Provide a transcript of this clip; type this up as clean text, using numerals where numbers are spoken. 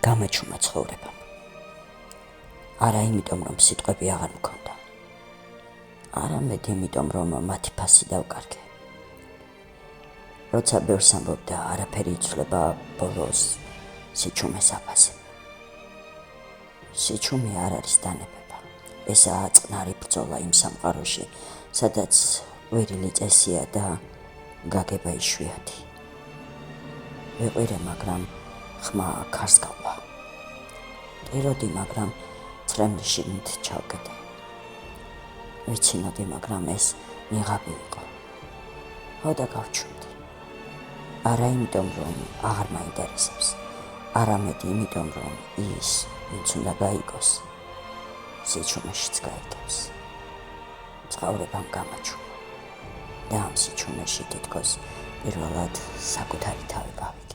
გამაჩუმა ცხოვრებამ. არა იმიტომ, რომ სიტყვები აღარ მქონდა. არამედ იმიტომ, რომ მათი ფასი დავკარგე. როცა ბევრს ამბობდა, არაფერი იცვლება ბოლოს სიჩუმეს აფასებ. სიჩუმე არ არის დანებება. ესაა წყნარი ბრძოლა იმ სამყაროში, სადაც ვერილი წესია და გაგება იშვიათი. ვეყვირე, მაგრამ ხმა ქარს გავყვა. ტიროდი, მაგრამ ცრემლი შიგნით ჩავკეტე. ვიცინოდი, მაგრამ ეს ნიღაბი იყო. ხო და გავჩვენდი. არა იმიტომ, რომ აღარ მაინტერესებს, არამედ იმიტომ, რომ ის, ვინც უნდა გაიგოს, სიჩუმეშიც გაიგებს. ცხოვრებამ გამაჩუმა და ამ სიჩუმეში თითქოს პირველად საკუთარი თავი გავიგე.